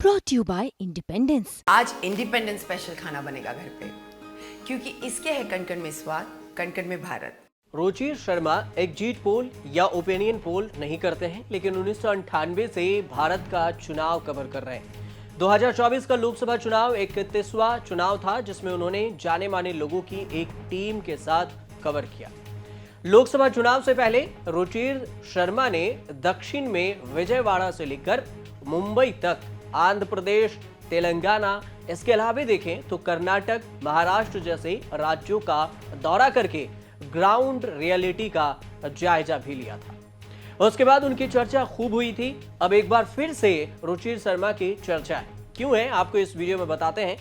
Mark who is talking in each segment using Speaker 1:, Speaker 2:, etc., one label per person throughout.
Speaker 1: brought you by Independence।
Speaker 2: आज independence special खाना बनेगा घर पे, क्योंकि इसके है कण-कण में स्वाद, कण-कण में भारत।
Speaker 3: रुचि शर्मा एग्जिट पोल या ओपिनियन पोल नहीं करते हैं, लेकिन 1998 से भारत का चुनाव कवर कर रहे हैं। 2024 का लोकसभा चुनाव 31वां चुनाव था, जिसमें उन्होंने जाने माने लोगों की एक टीम के साथ कवर किया। लोकसभा चुनाव से पहले रुचि शर्मा ने दक्षिण में विजयवाड़ा से लेकर मुंबई तक, आंध्र प्रदेश, तेलंगाना, इसके अलावा देखें तो कर्नाटक, महाराष्ट्र जैसे राज्यों का दौरा करके ग्राउंड रियलिटी का जायजा भी लिया था। उसके बाद उनकी चर्चा खूब हुई थी। अब एक बार फिर से रुचि शर्मा की चर्चा है। क्यों है, आपको इस वीडियो में बताते हैं।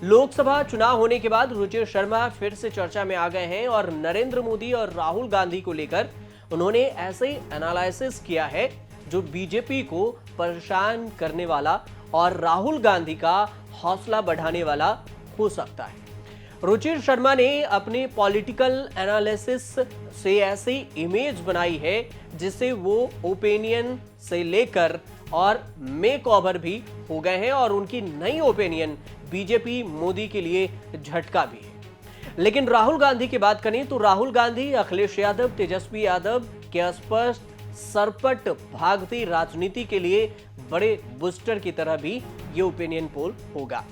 Speaker 3: लोकसभा चुनाव होने के बाद रुचि शर्मा फिर से चर्चा में आ गए हैं और नरेंद्र मोदी और राहुल गांधी को लेकर उन्होंने ऐसे एनालिसिस किया है जो बीजेपी को परेशान करने वाला और राहुल गांधी का हौसला बढ़ाने वाला हो सकता है। रुचि शर्मा ने अपने पॉलिटिकल एनालिसिस से ऐसी इमेज बनाई है जिसे वो ओपिनियन से लेकर और मेक ओवर भी हो गए हैं और उनकी नई ओपिनियन बीजेपी मोदी के लिए झटका भी है। लेकिन राहुल गांधी की बात करें तो राहुल गांधी, अखिलेश यादव, तेजस्वी यादव के स्पष्ट सरपट भागती राजनीति के लिए बड़े बूस्टर की तरह भी ये ओपिनियन पोल होगा।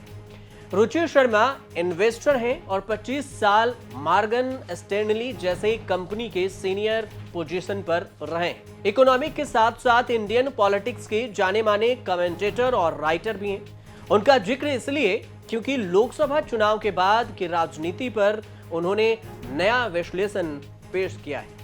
Speaker 3: रुचि शर्मा इन्वेस्टर हैं और 25 साल मॉर्गन स्टैनली जैसे कंपनी के सीनियर पोजीशन पर रहे। इकोनॉमिक के साथ साथ इंडियन पॉलिटिक्स के जाने माने कमेंटेटर और राइटर भी हैं। उनका जिक्र इसलिए क्योंकि लोकसभा चुनाव के बाद की राजनीति पर उन्होंने नया विश्लेषण पेश किया है।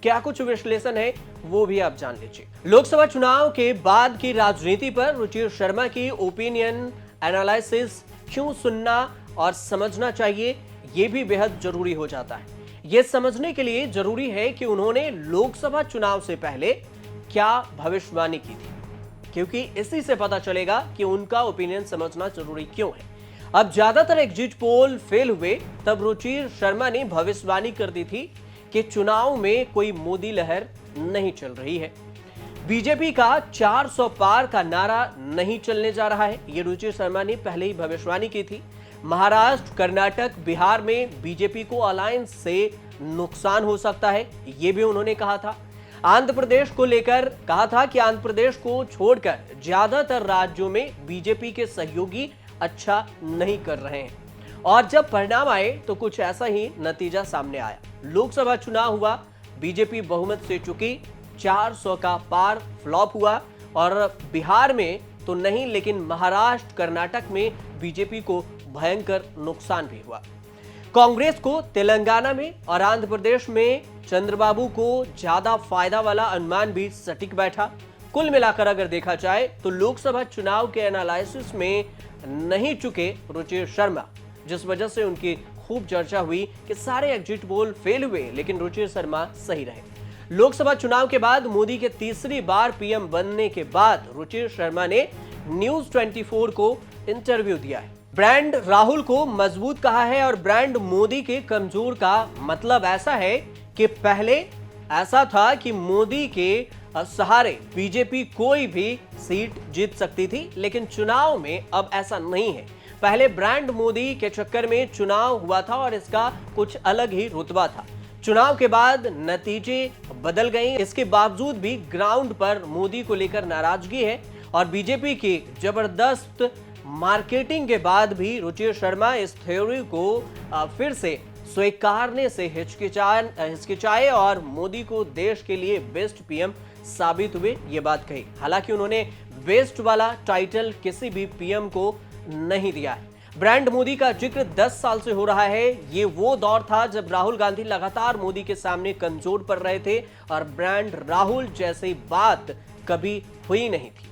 Speaker 3: क्या कुछ विश्लेषण है वो भी आप जान लीजिए। लोकसभा चुनाव के बाद की राजनीति पर रुचि शर्मा की ओपिनियन एनालिसिस क्यों सुनना और समझना चाहिए, ये भी बेहद जरूरी हो जाता है। यह समझने के लिए जरूरी है कि उन्होंने लोकसभा चुनाव से पहले क्या भविष्यवाणी की थी, क्योंकि इसी से पता चलेगा कि उनका ओपिनियन समझना जरूरी क्यों है। अब ज्यादातर एग्जिट पोल फेल हुए तब रुचि शर्मा ने भविष्यवाणी कर दी थी कि चुनाव में कोई मोदी लहर नहीं चल रही है, बीजेपी का 400 पार का नारा नहीं चलने जा रहा है। ये रुचि शर्मा ने पहले ही भविष्यवाणी की थी। महाराष्ट्र, कर्नाटक, बिहार में बीजेपी को अलायंस से नुकसान हो सकता है, ये भी उन्होंने कहा था। आंध्र प्रदेश को लेकर कहा था कि आंध्र प्रदेश को छोड़कर ज्यादातर राज्यों में बीजेपी के सहयोगी अच्छा नहीं कर रहे हैं और जब परिणाम आए तो कुछ ऐसा ही नतीजा सामने आया। लोकसभा चुनाव हुआ, बीजेपी बहुमत से चुकी, 400 का पार फ्लॉप हुआ और बिहार में तो नहीं लेकिन महाराष्ट्र, कर्नाटक में बीजेपी को भयंकर नुकसान भी हुआ। कांग्रेस को तेलंगाना में और आंध्र प्रदेश में चंद्रबाबू को ज्यादा फायदा वाला अनुमान भी सटीक बैठा। कुल मिलाकर अगर देखा जाए तो लोकसभा चुनाव के एनालिसिस में नहीं चुके रुचि शर्मा, जिस वजह से उनकी खूब चर्चा हुई कि सारे एग्जिट पोल फेल हुए लेकिन रुचि शर्मा सही रहे। लोकसभा चुनाव के बाद मोदी के तीसरी बार पीएम बनने के बाद रुचि शर्मा ने न्यूज 24 को इंटरव्यू दिया है। ब्रांड राहुल को मजबूत कहा है और ब्रांड मोदी के कमजोर का मतलब ऐसा है कि पहले ऐसा था कि मोदी के सहारे बीजेपी कोई भी सीट जीत सकती थी, लेकिन चुनाव में अब ऐसा नहीं है। पहले ब्रांड मोदी के चक्कर में चुनाव हुआ था और इसका कुछ अलग ही रुतबा था। चुनाव के बाद नतीजे बदल गए, इसके बावजूद भी ग्राउंड पर मोदी को लेकर नाराजगी है और बीजेपी की जबरदस्त मार्केटिंग के बाद भी रुचि शर्मा इस थ्योरी को फिर से स्वीकारने से हिचकिचाए और मोदी को देश के लिए बेस्ट पीएम साबित हुए, ये बात कही। हालांकि उन्होंने बेस्ट वाला टाइटल किसी भी पीएम को नहीं दिया है। ब्रांड मोदी का जिक्र 10 साल से हो रहा है। ये वो दौर था जब राहुल गांधी लगातार मोदी के सामने कमजोर पड़ रहे थे और ब्रांड राहुल जैसी बात कभी हुई नहीं थी।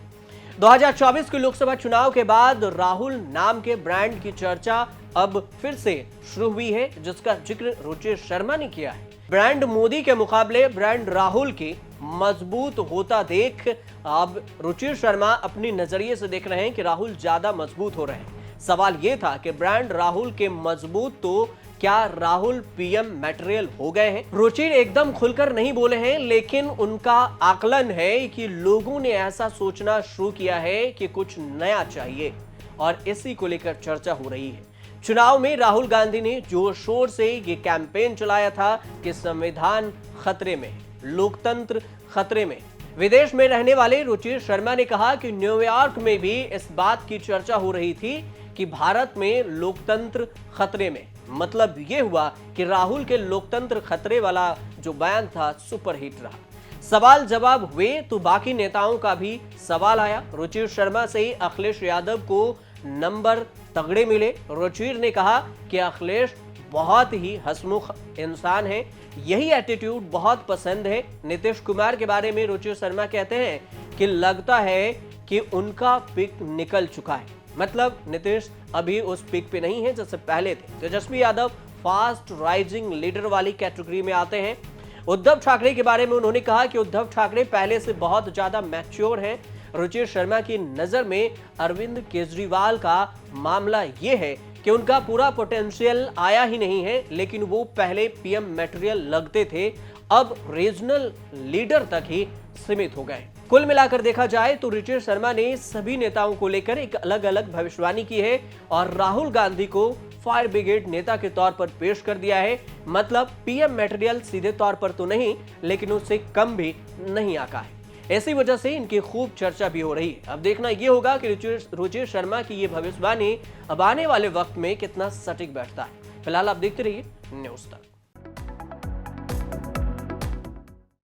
Speaker 3: 2024 के लोकसभा चुनाव के बाद राहुल नाम के ब्रांड की चर्चा अब फिर से शुरू हुई है, जिसका जिक्र रुचि शर्मा ने किया है। ब्रांड मोदी के मुकाबले ब्रांड राहुल की मजबूत होता देख अब रुचि शर्मा अपनी नजरिए से देख रहे हैं कि राहुल ज्यादा मजबूत हो रहे हैं। सवाल यह था कि ब्रांड राहुल के मजबूत तो क्या राहुल पीएम मटेरियल हो गए हैं? रुचिर एकदम खुलकर नहीं बोले हैं, लेकिन उनका आकलन है कि लोगों ने ऐसा सोचना शुरू किया है कि कुछ नया चाहिए और इसी को लेकर चर्चा हो रही है। चुनाव में राहुल गांधी ने जोर शोर से ये कैंपेन चलाया था कि संविधान खतरे में, लोकतंत्र खतरे में। विदेश में रहने वाले रुचिर शर्मा ने कहा कि न्यूयॉर्क में भी इस बात की चर्चा हो रही थी कि भारत में लोकतंत्र खतरे में। मतलब यह हुआ कि राहुल के लोकतंत्र खतरे वाला जो बयान था सुपरहिट रहा। सवाल जवाब हुए तो बाकी नेताओं का भी सवाल आया। रुचिर शर्मा से अखिलेश यादव को नंबर तगड़े मिले। रुचिर ने कहा कि अखिलेश बहुत ही हंसमुख इंसान है, यही एटीट्यूड बहुत पसंद है। नीतीश कुमार के बारे में रुचिर शर्मा कहते हैं कि लगता है कि उनका पिक निकल चुका है। मतलब नीतीश अभी उस पिक पे नहीं है जैसे पहले थे। Tejashwi Yadav fast rising leader वाली कैटेगरी में आते हैं। उद्धव ठाकरे के बारे में उन्होंने कहा कि उद्धव ठाकरे पहले से बहुत ज्यादा मैच्योर हैं। रुचिर शर्मा की नजर में अरविंद केजरीवाल का मामला यह है कि उनका पूरा पोटेंशियल आया ही नहीं है, लेकिन वो पहले पीएम मटेरियल लगते थे, अब रीजनल लीडर तक ही सीमित हो गए। कुल मिलाकर देखा जाए तो रुचिर शर्मा ने सभी नेताओं को लेकर एक अलग अलग भविष्यवाणी की है और राहुल गांधी को फायर ब्रिगेड नेता के तौर पर पेश कर दिया है। मतलब पीएम मटेरियल सीधे तौर पर तो नहीं, लेकिन उससे कम भी नहीं आका है। ऐसी वजह से इनकी खूब चर्चा भी हो रही है। अब देखना यह होगा कि रुचिर शर्मा की ये भविष्यवाणी अब आने वाले वक्त में कितना सटीक बैठता है। फिलहाल आप देखते रहिए न्यूज़ तक।